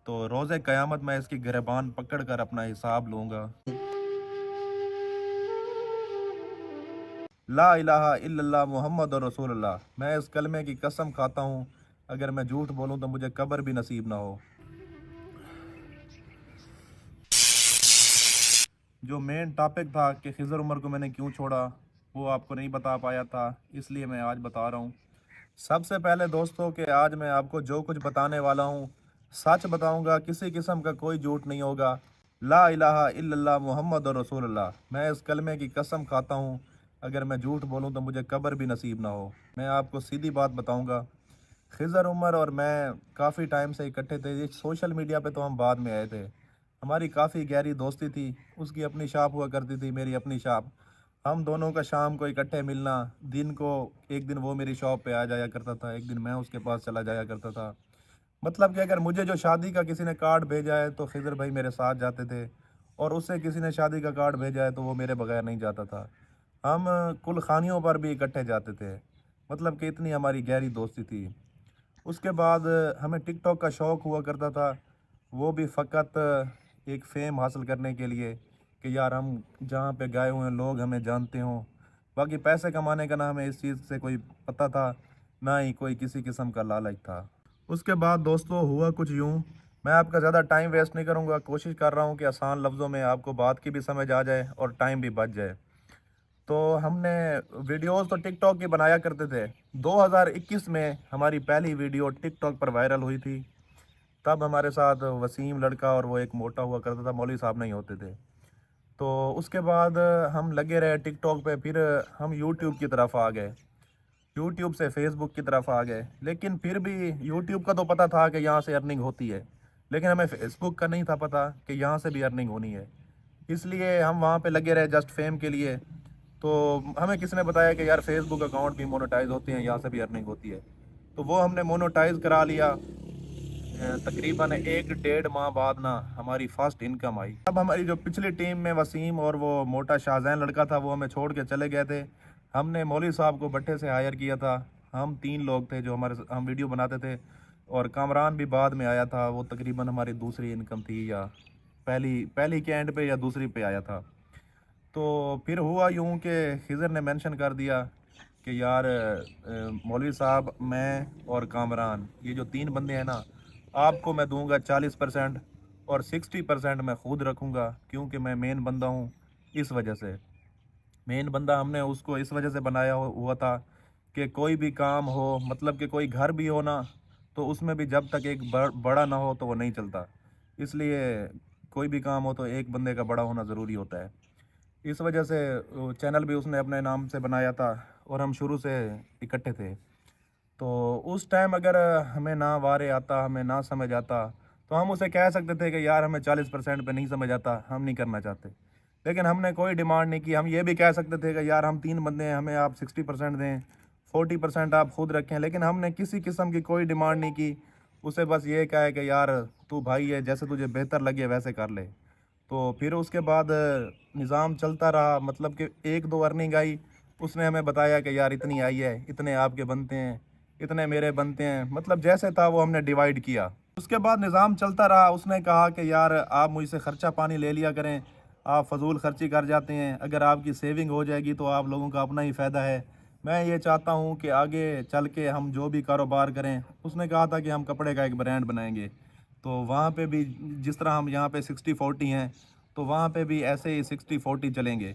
तो रोज़े क़यामत मैं इसकी गिरबान पकड़ कर अपना हिसाब लूँगा। ला इलाहा इल्लल्लाह मुहम्मदुर रसूलुल्लाह। मैं इस कलमे की कसम खाता हूँ, अगर मैं झूठ बोलूँ तो मुझे कब्र भी नसीब ना हो। जो मेन टॉपिक था कि खिज़र उमर को मैंने क्यों छोड़ा, वो आपको नहीं बता पाया था, इसलिए मैं आज बता रहा हूँ। सबसे पहले दोस्तों कि आज मैं आपको जो कुछ बताने वाला हूँ, सच बताऊँगा, किसी किस्म का कोई झूठ नहीं होगा। ला इलाहा इल्लल्लाह मुहम्मदुर रसूलुल्लाह। मैं इस कलमे की कसम खाता हूँ, अगर मैं झूठ बोलूँ तो मुझे कब्र भी नसीब ना हो। मैं आपको सीधी बात बताऊँगा, खिज़र उमर और मैं काफ़ी टाइम से इकट्ठे थे। ये सोशल मीडिया पे तो हम बाद में आए थे। हमारी काफ़ी गहरी दोस्ती थी। उसकी अपनी शॉप हुआ करती थी, मेरी अपनी शॉप। हम दोनों का शाम को इकट्ठे मिलना, दिन को एक दिन वो मेरी शॉप पे आ जाया करता था, एक दिन मैं उसके पास चला जाया करता था। मतलब कि अगर मुझे जो शादी का किसी ने कार्ड भेजा है तो खिज़र भाई मेरे साथ जाते थे, और उससे किसी ने शादी का कार्ड भेजा है तो वो मेरे बगैर नहीं जाता था। हम कुल खानियों पर भी इकट्ठे जाते थे। मतलब कि इतनी हमारी गहरी दोस्ती थी। उसके बाद हमें टिकटॉक का शौक़ हुआ करता था, वो भी फ़कत एक फ़ेम हासिल करने के लिए कि यार हम जहाँ पे गए हुए हैं लोग हमें जानते हों। बाकी पैसे कमाने का ना हमें इस चीज़ से कोई पता था, ना ही कोई किसी किस्म का लालच था। उसके बाद दोस्तों हुआ कुछ यूँ, मैं आपका ज़्यादा टाइम वेस्ट नहीं करूँगा, कोशिश कर रहा हूँ कि आसान लफ्ज़ों में आपको बात की भी समझ आ जाए और टाइम भी बच जाए। तो हमने वीडियोस तो टिकटॉक की बनाया करते थे। 2021 में हमारी पहली वीडियो टिकटॉक पर वायरल हुई थी। तब हमारे साथ वसीम लड़का और वो एक मोटा हुआ करता था, मौलवी साहब नहीं होते थे। तो उसके बाद हम लगे रहे टिकटॉक पे, फिर हम यूट्यूब की तरफ आ गए। यूट्यूब से फेसबुक की तरफ आ गए। लेकिन फिर भी यूट्यूब का तो पता था कि यहाँ से अर्निंग होती है। लेकिन हमें फेसबुक का नहीं था पता कि यहाँ से भी अर्निंग होनी है। इसलिए हम वहाँ पे लगे रहे जस्ट फेम के लिए। तो हमें किसी ने बताया कि यार फेसबुक अकाउंट भी मोनेटाइज होते हैं, यहाँ से भी अर्निंग होती है। तो वो हमने मोनेटाइज करा लिया। तकरीबन 1 डेढ़ माह बाद ना हमारी फर्स्ट इनकम आई। अब हमारी जो पिछली टीम में वसीम और वो मोटा शाहजैन लड़का था वो हमें छोड़ के चले गए थे। हमने मौलवी साहब को भट्टे से हायर किया था। हम 3 लोग थे जो हम वीडियो बनाते थे, और कामरान भी बाद में आया था। वो तकरीबन हमारी दूसरी इनकम थी, या पहली पहली के एंड पे या दूसरी पे आया था। तो फिर हुआ यूँ कि खिज़र ने मेंशन कर दिया कि यार मौलवी साहब, मैं और कामरान, ये जो 3 बंदे हैं ना, आपको मैं दूंगा 40% और 60% मैं खुद रखूंगा, क्योंकि मैं मेन बंदा हूँ। इस वजह से मेन बंदा हमने उसको इस वजह से बनाया हुआ था कि कोई भी काम हो, मतलब कि कोई घर भी हो ना, तो उसमें भी जब तक एक बड़ा ना हो तो वो नहीं चलता। इसलिए कोई भी काम हो तो एक बंदे का बड़ा होना ज़रूरी होता है। इस वजह से चैनल भी उसने अपने नाम से बनाया था, और हम शुरू से इकट्ठे थे। तो उस टाइम अगर हमें ना वारे आता, हमें ना समझ आता, तो हम उसे कह सकते थे कि यार हमें 40% पे नहीं समझ आता, हम नहीं करना चाहते। लेकिन हमने कोई डिमांड नहीं की। हम ये भी कह सकते थे कि यार हम 3 बंदे हैं, हमें आप 60% दें, 40% आप खुद रखें। लेकिन हमने किसी किस्म की कोई डिमांड नहीं की। उसे बस ये कहा कि यार तू भाई है, जैसे तुझे बेहतर लगे वैसे कर ले। तो फिर उसके बाद निज़ाम चलता रहा। मतलब कि 1-2 अर्निंग आई, उसने हमें बताया कि यार इतनी आई है, इतने आपके बनते हैं, इतने मेरे बनते हैं। मतलब जैसे था वो हमने डिवाइड किया। उसके बाद निज़ाम चलता रहा। उसने कहा कि यार आप मुझसे ख़र्चा पानी ले लिया करें, आप फ़जूल ख़र्ची कर जाते हैं, अगर आपकी सेविंग हो जाएगी तो आप लोगों का अपना ही फ़ायदा है। मैं ये चाहता हूँ कि आगे चल के हम जो भी कारोबार करें, उसने कहा था कि हम कपड़े का एक ब्रांड बनाएंगे। तो वहाँ पे भी जिस तरह हम यहाँ पे 60-40 हैं, तो वहाँ पे भी ऐसे ही 60-40 चलेंगे।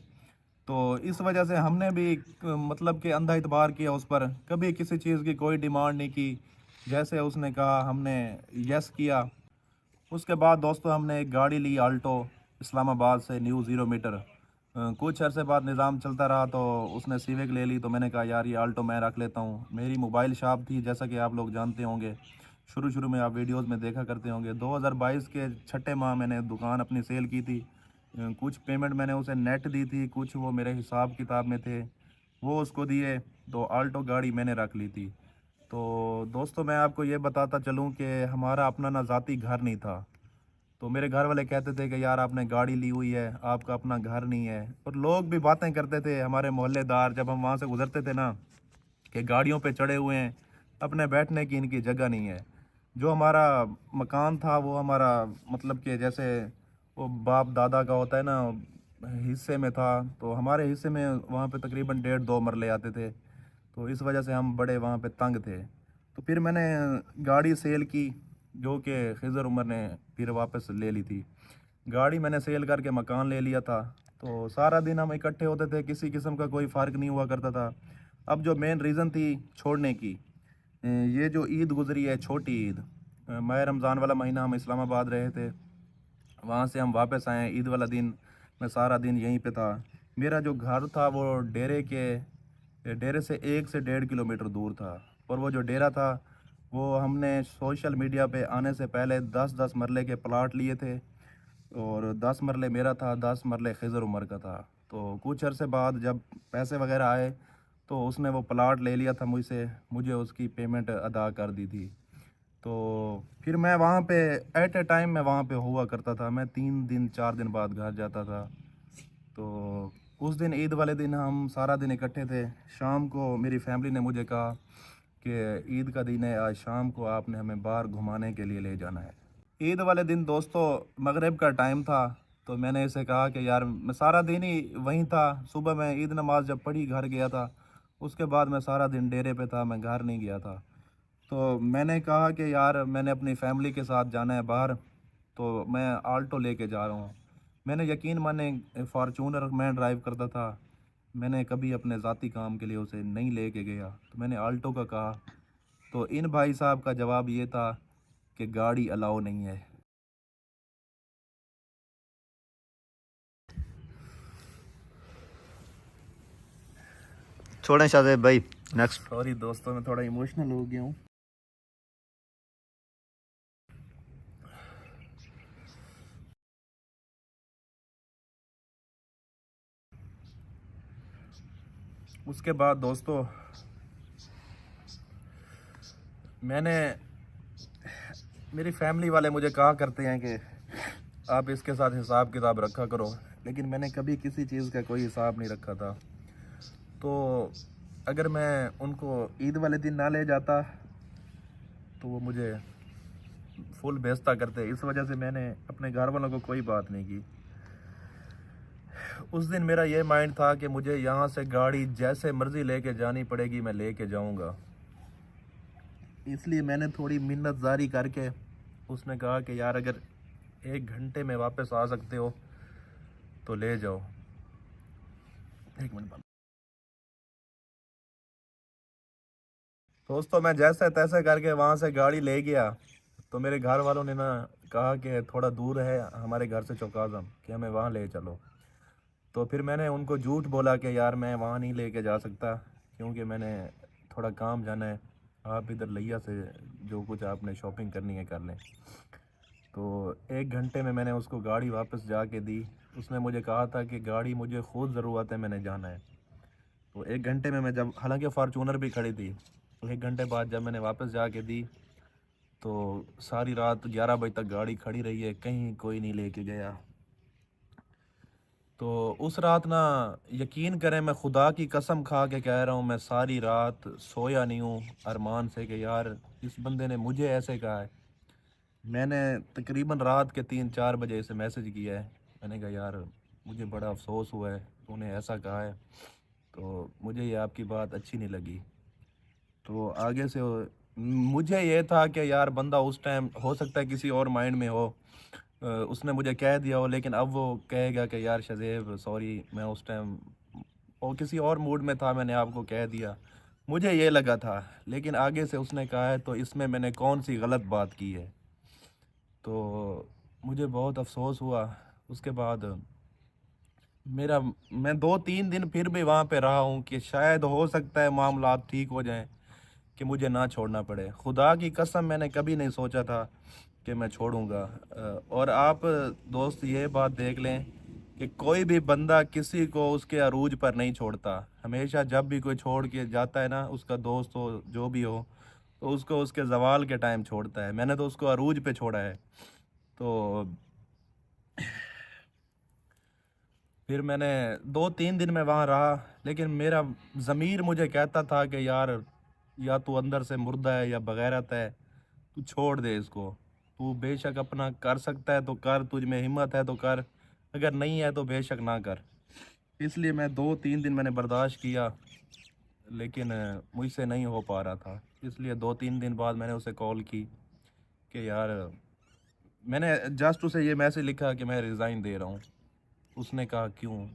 तो इस वजह से हमने भी मतलब कि अंधा इतबार किया उस पर, कभी किसी चीज़ की कोई डिमांड नहीं की। जैसे उसने कहा हमने यस किया। उसके बाद दोस्तों हमने एक गाड़ी ली आल्टो, इस्लामाबाद से, न्यू 0 मीटर। कुछ अरसे बाद निज़ाम चलता रहा तो उसने सिविक ले ली। तो मैंने कहा यार ये आल्टो मैं रख लेता हूँ। मेरी मोबाइल शॉप थी, जैसा कि आप लोग जानते होंगे, शुरू शुरू में आप वीडियोस में देखा करते होंगे। 2022 के छठे माह मैंने दुकान अपनी सेल की थी। कुछ पेमेंट मैंने उसे नेट दी थी, कुछ वो मेरे हिसाब किताब में थे, वो उसको दिए। तो आल्टो गाड़ी मैंने रख ली थी। तो दोस्तों मैं आपको ये बताता चलूँ कि हमारा अपना ना ज़ाती घर नहीं था। तो मेरे घर वाले कहते थे कि यार आपने गाड़ी ली हुई है, आपका अपना घर नहीं है। और लोग भी बातें करते थे, हमारे मोहल्लेदार, जब हम वहाँ से गुजरते थे ना, कि गाड़ियों पे चढ़े हुए हैं, अपने बैठने की इनकी जगह नहीं है। जो हमारा मकान था वो हमारा मतलब कि जैसे वो बाप दादा का होता है ना, हिस्से में था। तो हमारे हिस्से में वहाँ पे तकरीबन 1.5-2 मरले आते थे। तो इस वजह से हम बड़े वहाँ पे तंग थे। तो फिर मैंने गाड़ी सेल की, जो कि खिज़र उमर ने फिर वापस ले ली थी। गाड़ी मैंने सेल करके मकान ले लिया था। तो सारा दिन हम इकट्ठे होते थे, किसी किस्म का कोई फ़र्क नहीं हुआ करता था। अब जो मेन रीज़न थी छोड़ने की, ये जो ईद गुज़री है, छोटी ईद, माह रमज़ान वाला महीना हम इस्लामाबाद रहे थे। वहाँ से हम वापस आए ईद वाला दिन, मैं सारा दिन यहीं पे था। मेरा जो घर था वो डेरे से 1 से 1.5 किलोमीटर दूर था। और वो जो डेरा था वो हमने सोशल मीडिया पे आने से पहले 10-10 मरले के प्लाट लिए थे। और 10 मरले मेरा था, 10 मरले खिज़र उमर का था। तो कुछ अरसे बाद जब पैसे वगैरह आए तो उसने वो प्लाट ले लिया था मुझसे, मुझे उसकी पेमेंट अदा कर दी थी। तो फिर मैं वहाँ पे एट ए टाइम मैं वहाँ पे हुआ करता था, मैं 3 दिन 4 दिन बाद घर जाता था। तो उस दिन ईद वाले दिन हम सारा दिन इकट्ठे थे। शाम को मेरी फैमिली ने मुझे कहा कि ईद का दिन है, आज शाम को आपने हमें बाहर घुमाने के लिए ले जाना है। ईद वाले दिन दोस्तों मगरिब का टाइम था। तो मैंने इसे कहा कि यार मैं सारा दिन ही वहीं था। सुबह मैं ईद नमाज जब पढ़ी घर गया था, उसके बाद मैं सारा दिन डेरे पे था, मैं घर नहीं गया था। तो मैंने कहा कि यार मैंने अपनी फैमिली के साथ जाना है बाहर, तो मैं आल्टो लेके जा रहा हूँ। मैंने यकीन माने फॉर्चूनर मैं ड्राइव करता था, मैंने कभी अपने ज़ाती काम के लिए उसे नहीं लेके गया। तो मैंने आल्टो का कहा, तो इन भाई साहब का जवाब ये था कि गाड़ी अलाउ नहीं है। छोड़ें शादेब भाई, नेक्स्ट। सॉरी दोस्तों, मैं थोड़ा इमोशनल हो गया हूँ। उसके बाद दोस्तों मैंने मेरी फैमिली वाले मुझे कहा करते हैं कि आप इसके साथ हिसाब किताब रखा करो, लेकिन मैंने कभी किसी चीज़ का कोई हिसाब नहीं रखा था। तो अगर मैं उनको ईद वाले दिन ना ले जाता तो वो मुझे फुल बेइज्जत करते। इस वजह से मैंने अपने घर वालों को कोई बात नहीं की। उस दिन मेरा ये माइंड था कि मुझे यहाँ से गाड़ी जैसे मर्ज़ी लेके जानी पड़ेगी, मैं लेके जाऊँगा। इसलिए मैंने थोड़ी मिन्नतजारी करके, उसने कहा कि यार अगर 1 घंटे में वापस आ सकते हो तो ले जाओ। 1 मिनट बाद दोस्तों मैं जैसे तैसे करके वहाँ से गाड़ी ले गया। तो मेरे घर वालों ने ना कहा कि थोड़ा दूर है हमारे घर से चौकाज़म, कि हमें वहाँ ले चलो। तो फिर मैंने उनको झूठ बोला कि यार मैं वहाँ नहीं लेके जा सकता, क्योंकि मैंने थोड़ा काम जाना है। आप इधर लिया से जो कुछ आपने शॉपिंग करनी है कर लें। तो 1 घंटे में मैंने उसको गाड़ी वापस जाके दी। उसने मुझे कहा था कि गाड़ी मुझे खुद ज़रूरत है, मैंने जाना है। तो 1 घंटे में मैं जब, हालांकि फार्चूनर भी खड़ी थी, तो 1 घंटे बाद जब मैंने वापस जाके दी तो सारी रात 11 बजे तक गाड़ी खड़ी रही है, कहीं कोई नहीं लेके गया। तो उस रात ना, यकीन करें मैं खुदा की कसम खा के कह रहा हूँ, मैं सारी रात सोया नहीं हूँ अरमान से कि यार इस बंदे ने मुझे ऐसे कहा है। मैंने तकरीबन रात के 3-4 बजे इसे मैसेज किया है। मैंने कहा यार मुझे बड़ा अफसोस हुआ है, तूने ऐसा कहा है, तो मुझे ये आपकी बात अच्छी नहीं लगी। तो आगे से मुझे ये था कि यार बंदा उस टाइम हो सकता है किसी और माइंड में हो, उसने मुझे कह दिया हो, लेकिन अब वो कहेगा कि यार शज़ेब सॉरी, मैं उस टाइम और किसी और मूड में था, मैंने आपको कह दिया। मुझे ये लगा था, लेकिन आगे से उसने कहा है तो इसमें मैंने कौन सी गलत बात की है। तो मुझे बहुत अफसोस हुआ। उसके बाद मेरा मैं 2-3 दिन फिर भी वहाँ पे रहा हूँ कि शायद हो सकता है मामला ठीक हो जाएं, कि मुझे ना छोड़ना पड़े। खुदा की कसम मैंने कभी नहीं सोचा था कि मैं छोड़ूंगा। और आप दोस्त ये बात देख लें कि कोई भी बंदा किसी को उसके अरूज पर नहीं छोड़ता। हमेशा जब भी कोई छोड़ के जाता है ना, उसका दोस्त हो जो भी हो, तो उसको उसके ज़वाल के टाइम छोड़ता है। मैंने तो उसको अरूज पे छोड़ा है। तो फिर मैंने 2-3 दिन में वहाँ रहा, लेकिन मेरा ज़मीर मुझे कहता था कि यार या तू अंदर से मुर्दा है या बगैरत है, तू छोड़ दे इसको। तू बेशक अपना कर सकता है तो कर, तुझ में हिम्मत है तो कर, अगर नहीं है तो बेशक ना कर। इसलिए मैं 2-3 दिन मैंने बर्दाश्त किया, लेकिन मुझसे नहीं हो पा रहा था। इसलिए 2-3 दिन बाद मैंने उसे कॉल की कि यार, मैंने जस्ट उसे ये मैसेज लिखा कि मैं रिज़ाइन दे रहा हूँ। उसने कहा क्यों,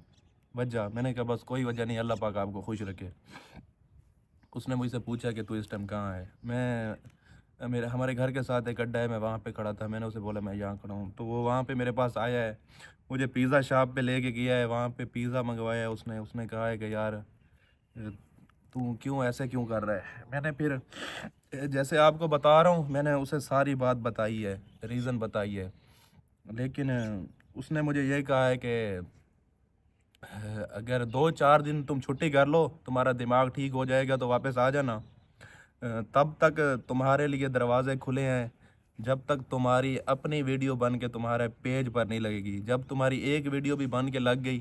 वजह? मैंने कहा बस कोई वजह नहीं, अल्लाह पाक आपको खुश रखे। उसने मुझसे पूछा कि तू इस टाइम कहाँ है? मैं मेरे हमारे घर के साथ एक अड्डा है, मैं वहाँ पे खड़ा था। मैंने उसे बोला मैं यहाँ खड़ा हूँ, तो वो वहाँ पे मेरे पास आया है, मुझे पिज़्ज़ा शॉप पे लेके गया है, वहाँ पे पिज़्ज़ा मंगवाया है उसने। उसने कहा है कि यार तू क्यों ऐसे क्यों कर रहा है? मैंने फिर जैसे आपको बता रहा हूँ, मैंने उसे सारी बात बताई है, रीज़न बताई है, लेकिन उसने मुझे ये कहा है कि अगर 2-4 दिन तुम छुट्टी कर लो, तुम्हारा दिमाग ठीक हो जाएगा तो वापस आ जाना। तब तक तुम्हारे लिए दरवाजे खुले हैं, जब तक तुम्हारी अपनी वीडियो बन के तुम्हारे पेज पर नहीं लगेगी। जब तुम्हारी एक वीडियो भी बन के लग गई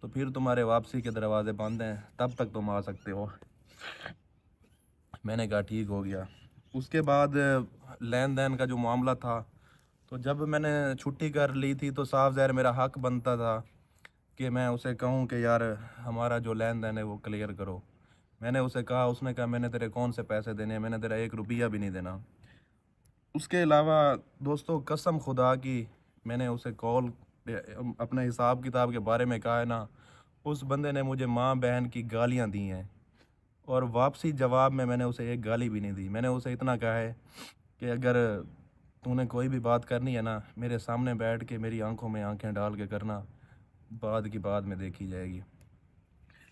तो फिर तुम्हारे वापसी के दरवाजे बंद हैं, तब तक तुम आ सकते हो। मैंने कहा ठीक हो गया। उसके बाद लेन देन का जो मामला था, तो जब मैंने छुट्टी कर ली थी तो साफ ज़ाहिर मेरा हक बनता था कि मैं उसे कहूँ कि यार हमारा जो लेन देन है वो क्लियर करो। मैंने उसे कहा, उसने कहा मैंने तेरे कौन से पैसे देने हैं, मैंने तेरा 1 रुपया भी नहीं देना। उसके अलावा दोस्तों, कसम खुदा की, मैंने उसे कॉल पे अपने हिसाब किताब के बारे में कहा है ना, उस बंदे ने मुझे माँ बहन की गालियाँ दी हैं, और वापसी जवाब में मैंने उसे एक गाली भी नहीं दी। मैंने उसे इतना कहा है कि अगर तूने कोई भी बात करनी है ना, मेरे सामने बैठ के मेरी आंखों में आंखें डाल के करना, बाद की बात में देखी जाएगी।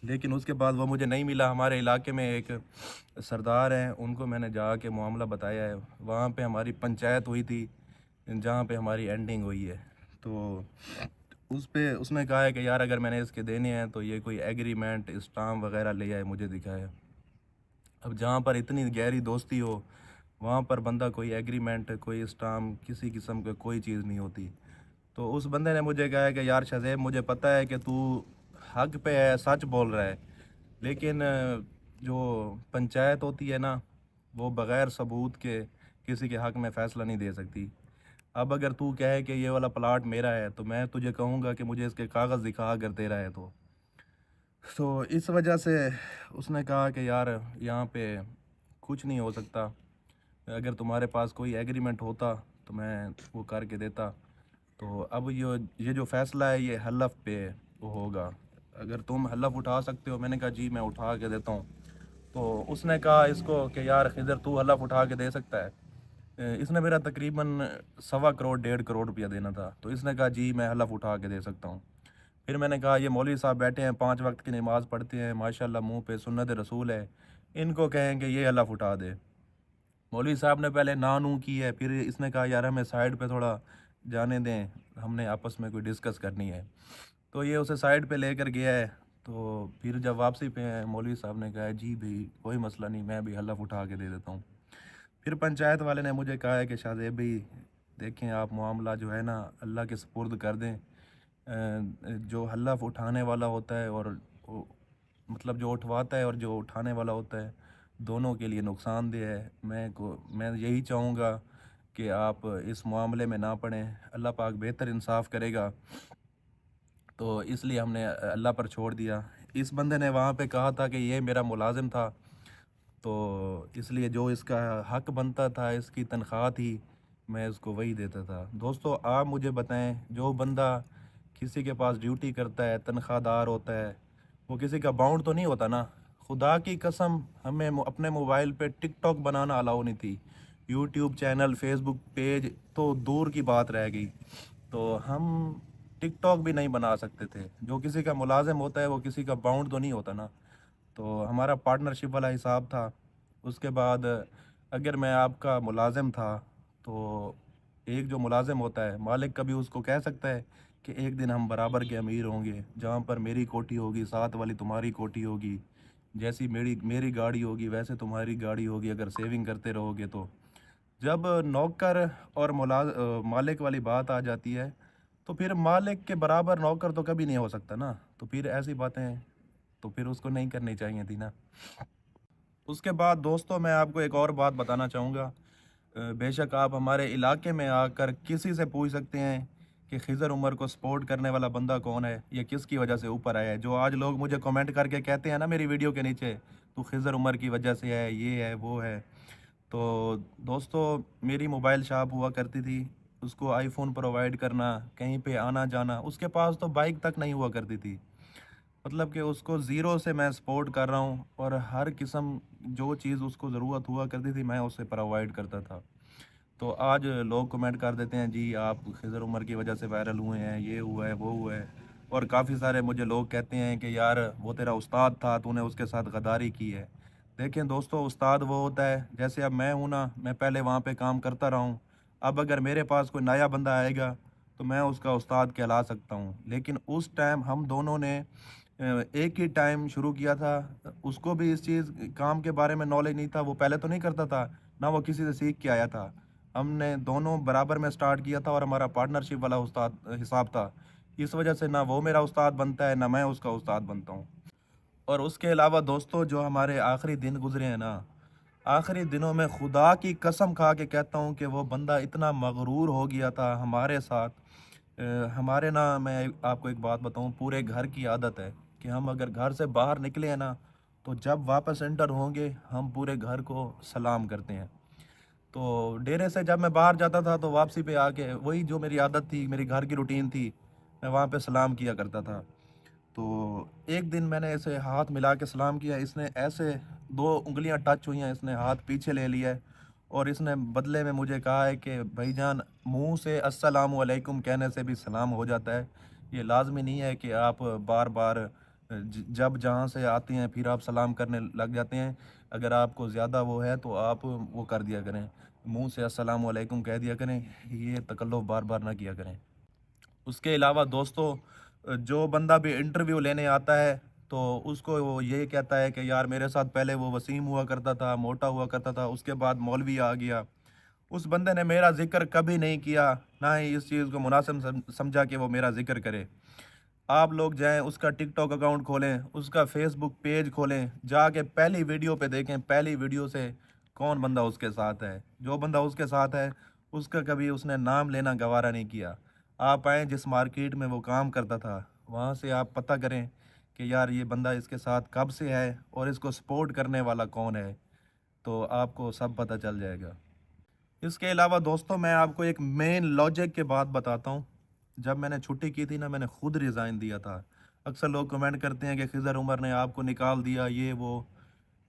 लेकिन उसके बाद वो मुझे नहीं मिला। हमारे इलाके में एक सरदार हैं, उनको मैंने जाके मामला बताया है। वहाँ पे हमारी पंचायत हुई थी, जहाँ पे हमारी एंडिंग हुई है। तो उस पे उसने कहा है कि यार अगर मैंने इसके देने हैं तो ये कोई एग्रीमेंट स्टाम्प वगैरह ले आए, मुझे दिखाया। अब जहाँ पर इतनी गहरी दोस्ती हो, वहाँ पर बंदा कोई एग्रीमेंट, कोई स्टाम्प, किसी किस्म का कोई चीज़ नहीं होती। तो उस बंदे ने मुझे कहा है कि यार शज़ेब, मुझे पता है कि तू हक पे है, सच बोल रहा है, लेकिन जो पंचायत होती है ना, वो बग़ैर सबूत के किसी के हक में फ़ैसला नहीं दे सकती। अब अगर तू कहे कि ये वाला प्लाट मेरा है, तो मैं तुझे कहूँगा कि मुझे इसके कागज़ दिखा, अगर तेरा है तो इस वजह से उसने कहा कि यार यहाँ पे कुछ नहीं हो सकता, अगर तुम्हारे पास कोई एग्रीमेंट होता तो मैं वो करके देता। तो अब ये जो फ़ैसला है ये हलफ पे वो होगा, अगर तुम हलफ उठा सकते हो। मैंने कहा जी मैं उठा के देता हूँ। तो उसने कहा इसको कि यार खिज़र, तू हलफ उठा के दे सकता है? इसने मेरा तकरीबन 1.25 करोड़ 1.5 करोड़ रुपया देना था। तो इसने कहा जी मैं हलफ उठा के दे सकता हूँ। फिर मैंने कहा ये मौलवी साहब बैठे हैं, 5 वक्त की नमाज़ पढ़ते हैं, माशाल्लाह मुंह पे सुन्नत रसूल है, इनको कहेंगे ये हलफ उठा दे। मौलवी साहब ने पहले ना नू की है, फिर इसने कहा यार हमें साइड पे थोड़ा जाने दें, हमने आपस में कोई डिस्कस करनी है। तो ये उसे साइड पे लेकर गया है। तो फिर जब वापसी पे मौलवी साहब ने कहा जी भाई कोई मसला नहीं, मैं भी हलफ उठा के दे देता हूँ। फिर पंचायत वाले ने मुझे कहा है कि शाहज़ेब भाई देखें, आप मामला जो है ना अल्लाह के सुपुर्द कर दें। जो हलफ उठाने वाला होता है और मतलब जो उठवाता है और जो उठाने वाला होता है, दोनों के लिए नुकसानदेह है। मैं यही चाहूँगा कि आप इस मामले में ना पड़ें, अल्लाह पाक बेहतर इंसाफ करेगा। तो इसलिए हमने अल्लाह पर छोड़ दिया। इस बंदे ने वहाँ पे कहा था कि ये मेरा मुलाजिम था, तो इसलिए जो इसका हक बनता था, इसकी तनख्वाह थी, मैं इसको वही देता था। दोस्तों आप मुझे बताएं, जो बंदा किसी के पास ड्यूटी करता है, तनख्वाहदार होता है, वो किसी का बाउंड तो नहीं होता ना। खुदा की कसम, हमें अपने मोबाइल पे टिकटॉक बनाना अलाउ नहीं थी, यूट्यूब चैनल, फेसबुक पेज तो दूर की बात रह गई। तो हम टिकटॉक भी नहीं बना सकते थे। जो किसी का मुलाजिम होता है वो किसी का बाउंड तो नहीं होता ना। तो हमारा पार्टनरशिप वाला हिसाब था। उसके बाद अगर मैं आपका मुलाजिम था, तो एक जो मुलाजिम होता है, मालिक कभी उसको कह सकता है कि एक दिन हम बराबर के अमीर होंगे, जहाँ पर मेरी कोठी होगी साथ वाली तुम्हारी कोठी होगी, जैसी मेरी मेरी गाड़ी होगी वैसे तुम्हारी गाड़ी होगी, अगर सेविंग करते रहोगे तो। जब नौकर और मालिक वाली बात आ जाती है, तो फिर मालिक के बराबर नौकर तो कभी नहीं हो सकता ना। तो फिर ऐसी बातें तो फिर उसको नहीं करनी चाहिए थी ना। उसके बाद दोस्तों मैं आपको एक और बात बताना चाहूँगा। बेशक आप हमारे इलाके में आकर किसी से पूछ सकते हैं कि खिज़र उमर को सपोर्ट करने वाला बंदा कौन है या किसकी वजह से ऊपर आया है। जो आज लोग मुझे कमेंट करके कहते हैं ना मेरी वीडियो के नीचे, तू खिज़र उमर की वजह से है, ये है, वो है। तो दोस्तों, मेरी मोबाइल शॉप हुआ करती थी, उसको आईफ़ोन प्रोवाइड करना, कहीं पे आना-जाना, उसके पास तो बाइक तक नहीं हुआ करती थी। मतलब कि उसको ज़ीरो से मैं सपोर्ट कर रहा हूँ और हर किस्म जो चीज़ उसको ज़रूरत हुआ करती थी, मैं उसे प्रोवाइड करता था। तो आज लोग कमेंट कर देते हैं, जी आप खिज़र उमर की वजह से वायरल हुए हैं, ये हुआ है, वो हुआ है। और काफ़ी सारे मुझे लोग कहते हैं कि यार वो तेरा उस्ताद था, तूने उसके साथ गद्दारी की है। देखें दोस्तों, उस्ताद वो होता है, जैसे अब मैं हूँ ना, मैं पहले वहाँ पे काम करता रहा हूँ। अब अगर मेरे पास कोई नया बंदा आएगा तो मैं उसका उस्ताद कहला सकता हूँ। लेकिन उस टाइम हम दोनों ने एक ही टाइम शुरू किया था। उसको भी इस चीज़ काम के बारे में नॉलेज नहीं था, वो पहले तो नहीं करता था, ना वो किसी से सीख के आया था। हमने दोनों बराबर में स्टार्ट किया था और हमारा पार्टनरशिप वाला उस्ताद हिसाब था। इस वजह से ना वो मेरा उस्ताद बनता है, ना मैं उसका उस्ताद बनता हूँ। और उसके अलावा दोस्तों, जो हमारे आखिरी दिन गुज़रे हैं ना, आखिरी दिनों में खुदा की कसम खा के कहता हूँ कि वो बंदा इतना मगरूर हो गया था हमारे साथ। हमारे ना, मैं आपको एक बात बताऊँ, पूरे घर की आदत है कि हम अगर घर से बाहर निकले हैं ना, तो जब वापस एंटर होंगे हम पूरे घर को सलाम करते हैं। तो डेरे से जब मैं बाहर जाता था तो वापसी पे आके वही जो मेरी आदत थी, मेरी घर की रूटीन थी, मैं वहाँ पे सलाम किया करता था। तो एक दिन मैंने ऐसे हाथ मिला के सलाम किया, इसने ऐसे 2 उँगलियाँ टच हुई हैं, इसने हाथ पीछे ले लिया है और इसने बदले में मुझे कहा है कि भाईजान, मुँह से अस्सलामु अलैकुम कहने से भी सलाम हो जाता है। ये लाज़मी नहीं है कि आप बार-बार जब जहाँ से आते हैं फिर आप सलाम करने लग जाते हैं। अगर आपको ज़्यादा वो है तो आप वो कर दिया करें, मुँह से अस्सलामु अलैकुम कह दिया करें, ये तकल्लुफ़ बार-बार ना किया करें। उसके अलावा दोस्तों, जो बंदा भी इंटरव्यू लेने आता है तो उसको वो ये कहता है कि यार मेरे साथ पहले वो वसीम हुआ करता था, मोटा हुआ करता था, उसके बाद मौलवी आ गया। उस बंदे ने मेरा ज़िक्र कभी नहीं किया, ना ही इस चीज़ को मुनासिब समझा कि वो मेरा ज़िक्र करे। आप लोग जाएँ, उसका टिकटॉक अकाउंट खोलें, उसका फेसबुक पेज खोलें, जाके पहली वीडियो पे देखें, पहली वीडियो से कौन बंदा उसके साथ है। जो बंदा उसके साथ है, उसका कभी उसने नाम लेना गवारा नहीं किया। आप आएँ जिस मार्केट में वो काम करता था, वहाँ से आप पता करें कि यार ये बंदा इसके साथ कब से है और इसको सपोर्ट करने वाला कौन है, तो आपको सब पता चल जाएगा। इसके अलावा दोस्तों, मैं आपको एक मेन लॉजिक की बात बताता हूँ। जब मैंने छुट्टी की थी ना, मैंने खुद रिज़ाइन दिया था। अक्सर लोग कमेंट करते हैं कि खिज़र उमर ने आपको निकाल दिया, ये वो।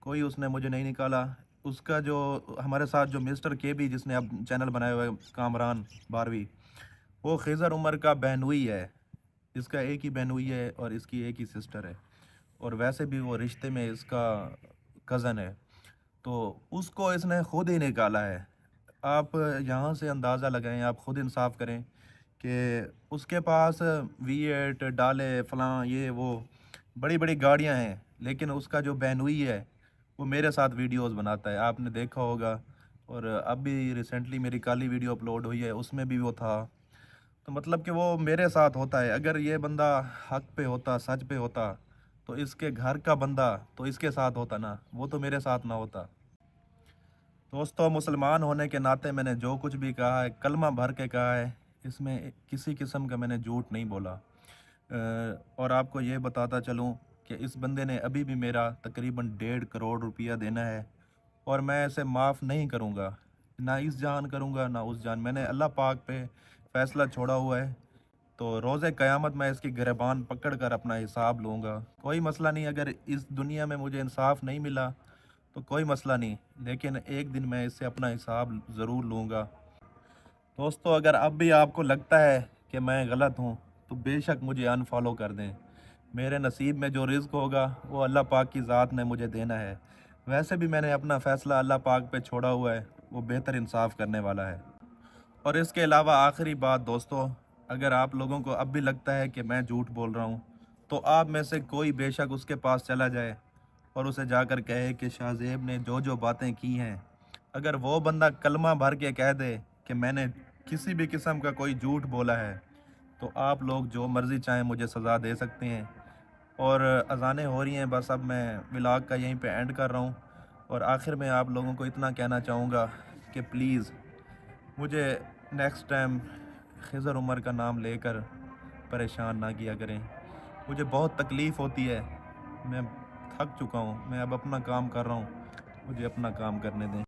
कोई उसने मुझे नहीं निकाला। उसका जो हमारे साथ जो मिस्टर केबी, जिसने अब चैनल बनाया हुआ है, कामरान बारहवीं, वो खिज़र उमर का बहनोई है। इसका एक ही बहनोई है और इसकी एक ही सिस्टर है। और वैसे भी वो रिश्ते में इसका कज़न है। तो उसको इसने खुद ही निकाला है। आप यहाँ से अंदाज़ा लगाएँ, आप खुद इंसाफ़ करें कि उसके पास V8 डाले, फ़लाँ ये वो, बड़ी-बड़ी गाड़ियाँ हैं, लेकिन उसका जो बहनोई है, वो मेरे साथ वीडियोज़ बनाता है, आपने देखा होगा। और अभी रिसेंटली मेरी काली वीडियो अपलोड हुई है, उसमें भी वो था। तो मतलब कि वो मेरे साथ होता है। अगर ये बंदा हक़ पे होता, सच पे होता, तो इसके घर का बंदा तो इसके साथ होता ना, वो तो मेरे साथ ना होता। दोस्तों, मुसलमान होने के नाते मैंने जो कुछ भी कहा है, कलमा भर के कहा है, इसमें किसी किस्म का मैंने झूठ नहीं बोला। और आपको ये बताता चलूँ कि इस बंदे ने अभी भी मेरा तकरीबन 1.5 करोड़ रुपया देना है और मैं इसे माफ़ नहीं करूँगा। ना इस जान करूँगा, ना उस जान। मैंने अल्लाह पाक पे फ़ैसला छोड़ा हुआ है, तो रोज़े क़यामत मैं इसकी गिरबान पकड़ कर अपना हिसाब लूँगा। कोई मसला नहीं, अगर इस दुनिया में मुझे इंसाफ़ नहीं मिला तो कोई मसला नहीं, लेकिन एक दिन मैं इससे अपना हिसाब ज़रूर लूँगा। दोस्तों, अगर अब भी आपको लगता है कि मैं गलत हूँ, तो बेशक मुझे अनफ़ॉलो कर दें। मेरे नसीब में जो रिज़्क होगा, वो अल्लाह पाक की ज़ात ने मुझे देना है। वैसे भी मैंने अपना फ़ैसला अल्लाह पाक पे छोड़ा हुआ है, वो बेहतर इंसाफ़ करने वाला है। और इसके अलावा आखिरी बात दोस्तों, अगर आप लोगों को अब भी लगता है कि मैं झूठ बोल रहा हूँ, तो आप में से कोई बेशक उसके पास चला जाए और उसे जाकर कहे कि शाहज़ेब ने जो-जो बातें की हैं, अगर वो बंदा कलमा भर के कह दे कि मैंने किसी भी किस्म का कोई झूठ बोला है, तो आप लोग जो मर्ज़ी चाहें मुझे सज़ा दे सकते हैं। और अज़ानें हो रही हैं, बस अब मैं व्लॉग का यहीं पे एंड कर रहा हूँ और आखिर में आप लोगों को इतना कहना चाहूँगा कि प्लीज़ मुझे नेक्स्ट टाइम खिज़र उमर का नाम लेकर परेशान ना किया करें। मुझे बहुत तकलीफ़ होती है, मैं थक चुका हूँ, मैं अब अपना काम कर रहा हूँ, मुझे अपना काम करने दें।